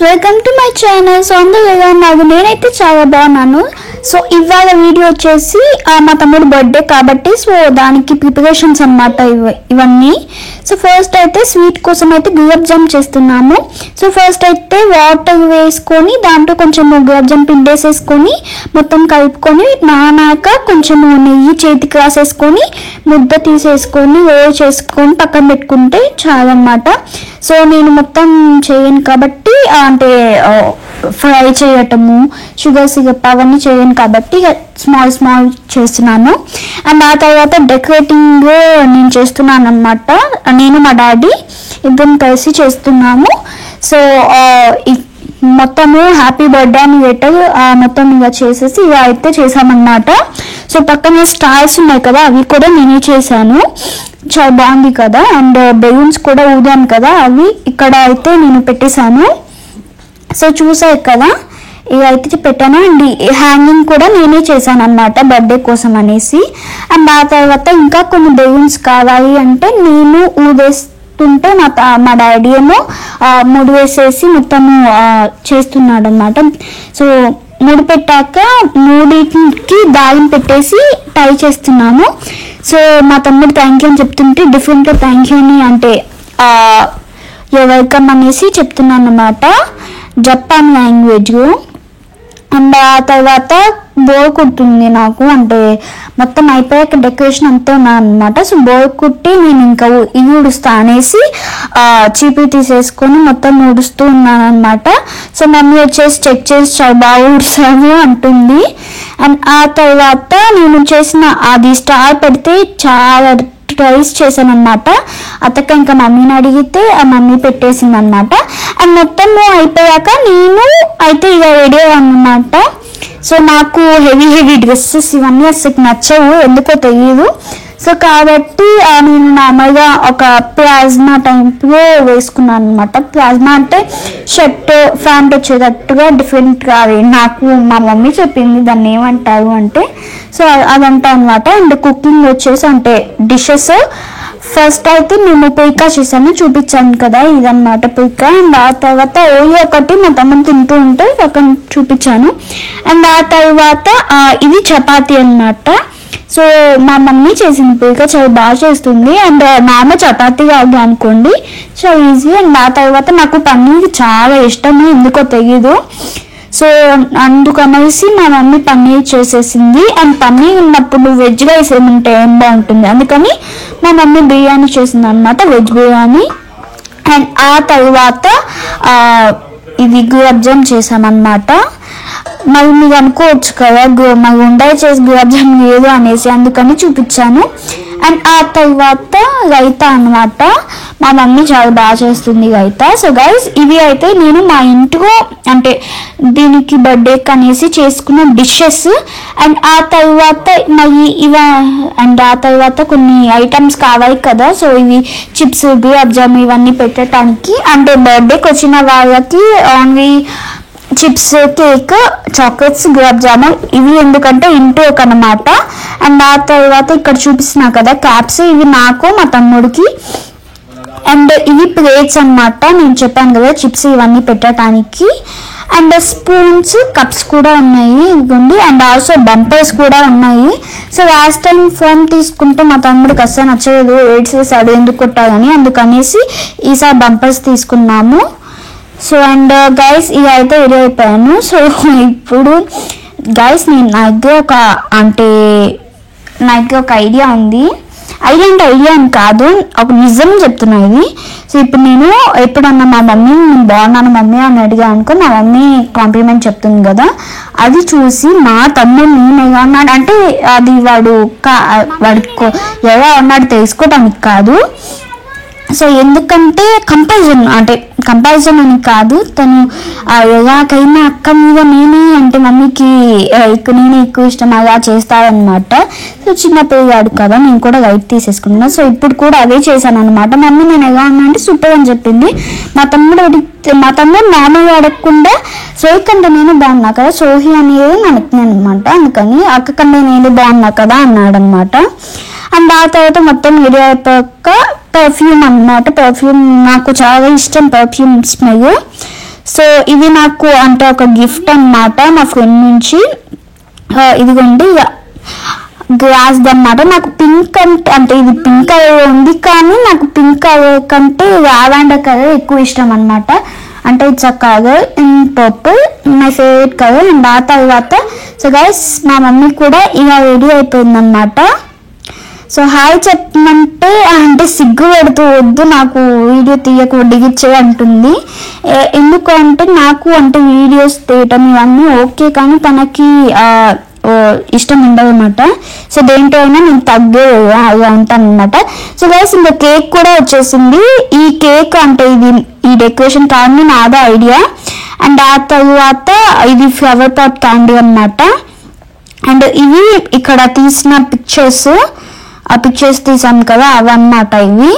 Welcome to my channel. So అందరూ ఎలా ఉన్నారు? నేనైతే చాలా బాగున్నాను. సో ఇవాళ వీడియో వచ్చేసి మా తమ్ముడు బర్త్డే కాబట్టి సో దానికి ప్రిపరేషన్స్ అన్నమాట ఇవన్నీ. సో ఫస్ట్ అయితే స్వీట్ కోసం అయితే గులాబ్ జామ్ చేస్తున్నాము. సో ఫస్ట్ అయితే వాటర్ వేసుకొని దాంట్లో కొంచెం గులాబ్ జామ్ పిండి వేసేసుకొని మొత్తం కలుపుకొని నానాక కొంచెం నెయ్యి చేతికి రాసేసుకొని ముద్ద తీసేసుకొని రోల్ చేసుకొని పక్కన పెట్టుకుంటే చాలా అన్నమాట. సో నేను మొత్తం చేయను కాబట్టి అంటే ఫ్రై చేయటము షుగర్ సిరప్ అవన్నీ చేయను కాబట్టి స్మాల్ చేస్తున్నాను. అండ్ ఆ తర్వాత డెకరేటింగ్ నేను చేస్తున్నాను అన్నమాట. నేను మా డాడీ ఇద్దరం కలిసి చేస్తున్నాము. సో మొత్తము హ్యాపీ బర్త్డే అని లెటర్ మొత్తం ఇలా చేసేసి ఇలా అయితే చేసామన్నమాట. సో పక్కన స్టార్స్ ఉన్నాయి కదా అవి కూడా నేనే చేశాను. చాలా బాగుంది కదా. అండ్ బెలూన్స్ కూడా ఊదాను కదా అవి ఇక్కడ అయితే నేను పెట్టేశాను. సో చూసారు కదా ఇవి అయితే పెట్టాను. అండ్ హ్యాంగింగ్ కూడా నేనే చేశాను అన్నమాట బర్త్డే కోసం అనేసి. అండ్ ఆ తర్వాత ఇంకా కొన్ని బెలూన్స్ కావాలి అంటే నేను ఊదేస్తుంటే మా డాడీ ఏమో ముడి వేసేసి మొత్తము చేస్తున్నాడు అన్నమాట. సో ముడి పెట్టాక మూడింటికి దారం పెట్టేసి టై చేస్తున్నాము. సో మా తమ్ముడు థ్యాంక్ యూ అని చెప్తుంటే డిఫరెంట్గా థ్యాంక్ యూ అని అంటే వెల్కమ్ అనేసి చెప్తున్నాను అన్నమాట జపాన్ లాంగ్వేజ్. అండ్ ఆ తర్వాత బోర్ కుట్టింది నాకు అంటే మొత్తం అయిపోయాక డెకరేషన్ అంతా ఉన్నానమాట. సో బోర్ కుట్టి నేను ఇంకా ఇవి ఊడుస్తా అనేసి చీపి తీసేసుకొని మొత్తం ఊడుస్తూ ఉన్నాను అనమాట. సో మమ్మీ వచ్చేసి చెక్ చేసి చాలా బాగా ఊడుస్తాను అంటుంది. అండ్ ఆ తర్వాత నేను చేసిన అది స్టార్ పెడితే చాలా ట్రైస్ చేశాను అనమాట. అతక ఇంకా మమ్మీని అడిగితే ఆ మమ్మీ పెట్టేసింది అనమాట. అండ్ మొత్తం అయిపోయాక నేను అయితే ఇక రెడీ అన్నమాట. సో నాకు హెవీ డ్రెస్సెస్ ఇవన్నీ అసలు నచ్చవు ఎందుకో తెలియదు. సో కాబట్టి నేను నార్మల్గా ఒక ప్లాజ్మా టైప్లో వేసుకున్నాను అనమాట. ప్లాజ్మా అంటే షర్ట్ ప్యాంట్ వచ్చేటట్టుగా డిఫరెంట్గా నాకు మా మమ్మీ చెప్పింది దాన్ని ఏమంటారు అంటే సో అదంటా అనమాట. అండ్ కుకింగ్ వచ్చేసి అంటే డిషెస్ ఫస్ట్ అయితే మేము పుల్కా చేసాము చూపించాను కదా ఇదన్నమాట పుల్కా. అండ్ ఆ తర్వాత ఓయో ఒకటి మా తమ్ముడు తింటూ ఉంటే అక్కడ చూపించాను. అండ్ ఆ తర్వాత ఇది చపాతీ అన్నమాట. సో మా మమ్మీ చేసిన పుల్కా చాలా బాగా చేస్తుంది. అండ్ నార్మల్ చపాతీ కాదు అనుకోండి చాలా ఈజీ. అండ్ ఆ తర్వాత నాకు పన్నీర్ చాలా ఇష్టము ఎందుకో తెలీదు. సో అందుకనేసి మా మమ్మీ పన్నీర్ చేసేసింది. అండ్ పన్నీర్ ఉన్నప్పుడు వెజ్ రైస్ ఏమంటే ఏం బాగుంటుంది అందుకని మా మమ్మీ బిర్యానీ చేసింది అనమాట వెజ్ బిర్యానీ. అండ్ ఆ తర్వాత ఇది గులాబ్ జామ్ చేసామన్నమాట. మరి మీరు అనుకోవచ్చు కదా మరి ఉండాయి చేసి గులాబ్ జామ్ లేదు అనేసి అందుకని చూపించాను. అండ్ ఆ తర్వాత రైతా అన్నమాట. మా మమ్మీ చాలా బాగా చేస్తుంది రైతా. సో గైస్ ఇవి అయితే నేను మా ఇంట్లో అంటే దీనికి బర్త్డేకి అనేసి చేసుకున్న డిషెస్. అండ్ ఆ తర్వాత మరి అండ్ ఆ తర్వాత కొన్ని ఐటమ్స్ కావాలి కదా. సో ఇవి చిప్స్ గులాబ్ జామ్ ఇవన్నీ పెట్టడానికి అంటే బర్త్డేకి వచ్చిన వాళ్ళకి only chips cake chocolates gulab jamun ఇవి ఎందుకంటే ఇంటి ఒక అన్నమాట. అండ్ ఆ తర్వాత ఇక్కడ చూపిస్తున్నా కదా క్యాప్స్ ఇవి నాకు మా తమ్ముడికి. అండ్ ఇవి ప్లేట్స్ అన్నమాట నేను చెప్పాను కదా చిప్స్ ఇవన్నీ పెట్టడానికి. అండ్ స్పూన్స్ కప్స్ కూడా ఉన్నాయి ఇదిగోండి. అండ్ ఆల్సో బంపర్స్ కూడా ఉన్నాయి. సో లాస్ట్ టైం ఫోన్ తీసుకుంటే మా తమ్ముడికి అస్సలు నచ్చలేదు ఏడ్చేసాడు ఎందుకు కొట్టాలని అందుకనేసి ఈసారి బంపర్స్ తీసుకున్నాము. సో అండ్ గైస్ ఇవి అయితే రెడీ అయిపోయాను. సో ఇప్పుడు గైస్ నా దగ్గర ఒక ఐడియా ఉంది. ఐడియా అని కాదు ఒక నిజం చెప్తున్నా ఇది. సో ఇప్పుడు నేను ఎప్పుడన్నా మా మమ్మీ నేను బాగున్నాను మమ్మీ అని అడిగా అనుకో మా మమ్మీ కాంప్లిమెంట్ చెప్తుంది కదా అది చూసి మా తమ్ముడు నేను ఎలా ఉన్నాడు అంటే అది వాడు ఎలా ఉన్నాడు తెలుసుకోవడానికి కాదు. సో ఎందుకంటే కంపారిజన్ అని కాదు తను ఎలాగైనా అక్క మీద నేనే అంటే మమ్మీకి నేనే ఎక్కువ ఇష్టం అలా చేస్తారనమాట. సో చిన్న పిల్లగాడు కదా నేను కూడా లైట్ తీసేసుకున్నాను. సో ఇప్పుడు కూడా అదే చేశాను అనమాట. మమ్మీ నేను ఎలా ఉన్నా అంటే సూపర్ అని చెప్పింది. మా తమ్ముడు నాన్నగా అడగకుండా సోహి కంటే నేను బాగున్నా కదా సోహి అనేది నడుతున్నాను అనమాట. అందుకని అక్క కంటే నేను బాగున్నా కదా అన్నాడు అనమాట. అండ్ ఆ తర్వాత మొత్తం రెడీ అయిపోయాక పర్ఫ్యూమ్ అన్నమాట. పర్ఫ్యూమ్ నాకు చాలా ఇష్టం పర్ఫ్యూమ్ స్మెల్. సో ఇది నాకు అంటే ఒక గిఫ్ట్ అన్నమాట మా ఫ్రెండ్ నుంచి. ఇదిగోండి గ్లాస్ అన్నమాట. నాకు పింక్ అంటే ఇది పింక్ కలర్ ఉంది, కానీ నాకు పింక్ కలర్ కంటే లావెండర్ కలర్ ఎక్కువ ఇష్టం అన్నమాట. అంటే it's a colour in purple, my favourite colour. And ఆ తర్వాత సో గైస్ మా మమ్మీ కూడా ఇలా రెడీ అయిపోయింది అన్నమాట. సో హాయ్ చెప్పమంటే అంటే సిగ్గు పెడుతూ వద్దు నాకు వీడియో తీయకు డిగిచ్చే అంటుంది. ఎందుకంటే నాకు అంటే వీడియోస్ తీయటం ఇవన్నీ ఓకే, కానీ తనకి ఇష్టం ఉండదు అనమాట. సో దేంట్లో అయినా నేను తగ్గే అలా ఉంటాను అనమాట. సో గైస్ ఇంకా కేక్ కూడా వచ్చేసింది. ఈ కేక్ అంటే ఈ డెకరేషన్ కానీ నాదే ఐడియా. అండ్ ఆ తర్వాత ఇది ఫ్లవర్ పాట్ క్యాండీ అన్నమాట. అండ్ ఇవి ఇక్కడ తీసిన పిక్చర్స్, ఆ పిక్చర్స్ తీసాను కదా అవన్నమాట. ఇవి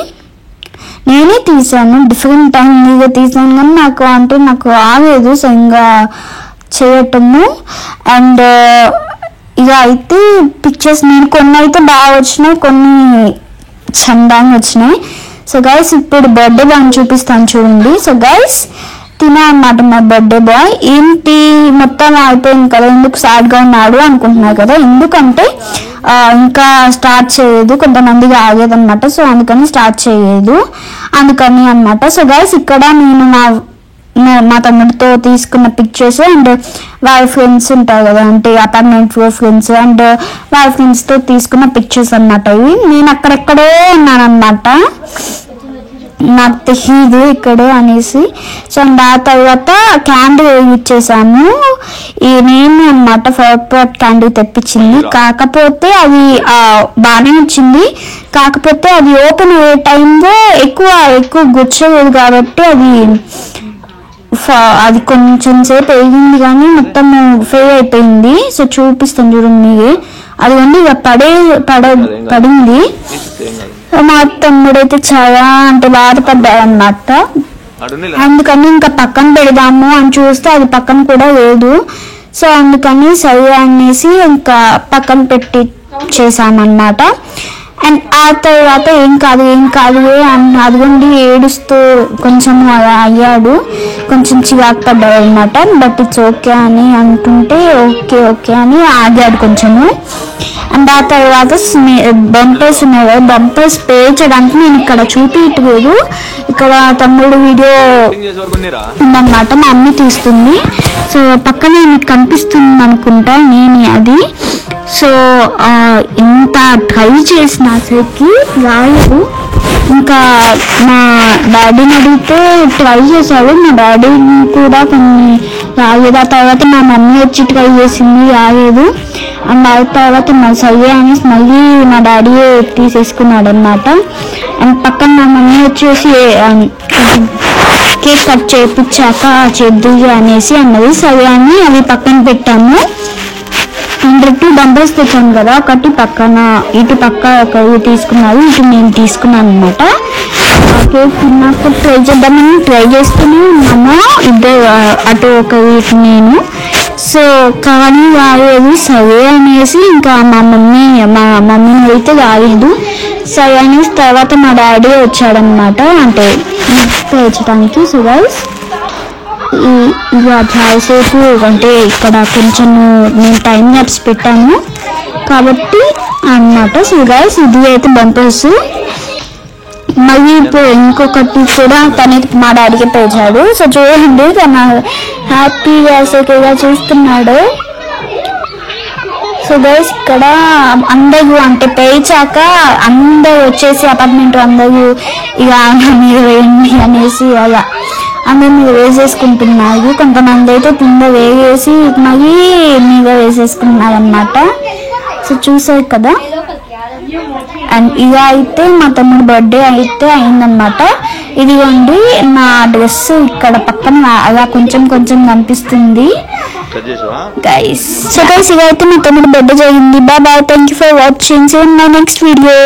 నేనే తీసాను, డిఫరెంట్ టైం మీద తీసాను, కానీ నాకు రాలేదు సో ఇంకా చేయటము. అండ్ ఇక అయితే పిక్చర్స్ నేను కొన్ని అయితే బాగా వచ్చినాయి, కొన్ని చందంగా వచ్చినాయి. సో గైస్ ఇప్పుడు బర్త్డే బాయ్ చూపిస్తాను చూడండి. సో గైస్ తినే అన్నమాట మా బర్త్డే బాయ్. ఏంటి మొత్తం అయిపోయింది కదా, ఎందుకు సాడ్గా ఉన్నాడు అనుకుంటున్నారు కదా. ఎందుకంటే ఇంకా స్టార్ట్ చేయలేదు, కొంతమందికి ఆగేదన్నమాట. సో అందుకని స్టార్ట్ చేయలేదు, అందుకని అన్నమాట. సో గైస్ ఇక్కడ నేను మా తమ్ముడితో తీసుకున్న పిక్చర్స్ అండ్ వాళ్ళ ఫ్రెండ్స్ ఉంటారు కదా, అంటే అపార్ట్మెంట్ ఫ్రెండ్స్ అండ్ వాళ్ళ ఫ్రెండ్స్తో తీసుకున్న పిక్చర్స్ అన్నమాట. ఇవి నేను అక్కడెక్కడో ఉన్నాను అన్నమాట, నాకు తెలియదు ఇక్కడే అనేసి. సో అండ్ ఆ తర్వాత క్యాండీ యూజ్ చేశాను. నేను అన్నమాట ఫ్లవర్ పాట్ క్యాండీ తెప్పించింది, కాకపోతే అది బాగానే వచ్చింది. కాకపోతే అది ఓపెన్ అయ్యే టైంలో ఎక్కువ గుచ్చలేదు కాబట్టి అది కొంచెం సేపు వేగింది కానీ మొత్తం ఫెయిల్ అయిపోయింది. సో చూపిస్తాను చూడండి, అది వండి ఇక పడింది. మా తమ్ముడైతే చాలా అంటే బాధపడ్డాడు అన్నమాట. అందుకని ఇంకా పక్కన పెడదాము అని చూస్తే అది పక్కన కూడా లేదు. సో అందుకని సరే అనేసి ఇంకా పక్కన పెట్టి చేసామన్నమాట. అండ్ ఆ తర్వాత ఏం కాదు అదిగోండి ఏడుస్తూ కొంచెం అలా అయ్యాడు, కొంచెం చిరాకు పడ్డాడు అనమాట. బట్ ఇట్స్ ఓకే అని అంటుంటే ఓకే అని ఆగాడు కొంచెము. అండ్ ఆ తర్వాత బంపర్స్ ఉన్నాయి కదా, బంపర్స్ పే చేయడానికి నేను ఇక్కడ చూపించలేదు, ఇక్కడ తమ్ముడు వీడియో ఉందన్నమాట, మా అమ్మ తీస్తుంది. సో పక్కన మీకు కనిపిస్తుంది అనుకుంటా నేను అది. సో ఇంత ట్రై చేసిన అసలుకి రాలేదు. ఇంకా మా డాడీని అడిగితే ట్రై చేశాడు, మా డాడీని కూడా కొన్ని రాలేదు. ఆ తర్వాత మా మమ్మీ వచ్చి ట్రై చేసింది, రాలేదు. అండ్ ఆ తర్వాత మా సయ్య అనేసి మళ్ళీ మా డాడీ తీసేసుకున్నాడు అన్నమాట. అండ్ పక్కన మా మమ్మీ వచ్చేసి కేక్ కట్ చేయించాక చేద్దు అనేసి అన్నది. సరే అని అవి పక్కన పెట్టాము. అండ్ 2 బంపర్స్ తెచ్చాను కదా, ఒకటి పక్కన ఇటు పక్క ఒకరు తీసుకున్నారు, ఇటు నేను తీసుకున్నాను అనమాట. కేక్ తిన్నాక ట్రై చేద్దామని ట్రై చేస్తూనే ఉన్నాము, ఇద్దరు అటు ఒకరు ఇటు నేను. సో కానీ రాలేదు. సరే అనేసి ఇంకా మా మమ్మీని అయితే రాలేదు. సరే అనేసి తర్వాత మా డాడీ వచ్చాడనమాట, అంటే పేర్చడానికి. సో గైస్ ఇక చాలాసేపు అంటే ఇక్కడ కొంచెం నేను టైం ల్యాప్స్ పెట్టాను కాబట్టి అన్నమాట. సో గైస్ ఇది అయితే బంపర్స్. మళ్ళీ ఇప్పుడు ఇంకొకటి కూడా తనకి మా డాడీకి పేర్చాడు. సో చూడండి తన హ్యాపీగా సెక్యూర్గా చూస్తున్నాడు. సో గైస్ ఇక్కడ అందరూ అంటే పేర్చాక అందరూ వచ్చేసి అపార్ట్మెంట్ అందరూ ఇక మీరు వేయండి అనేసి అలా అందరు మీద వేసేసుకుంటున్నారు. కొంతమంది అయితే కింద వేసేసి మరీ మీద వేసేసుకున్నారు అన్నమాట. సో చూసారు కదా. అండ్ ఇక అయితే మా తమ్ముడు బర్త్డే అయితే అయిందనమాట. ఇదిగోండి నా డ్రెస్ ఇక్కడ పక్కన అలా కొంచెం కనిపిస్తుంది గైస్. సో గైస్ ఇక అయితే మా తమ్ముడు బర్త్డే జరిగింది. Bye, thank you for watching. See you in my next video.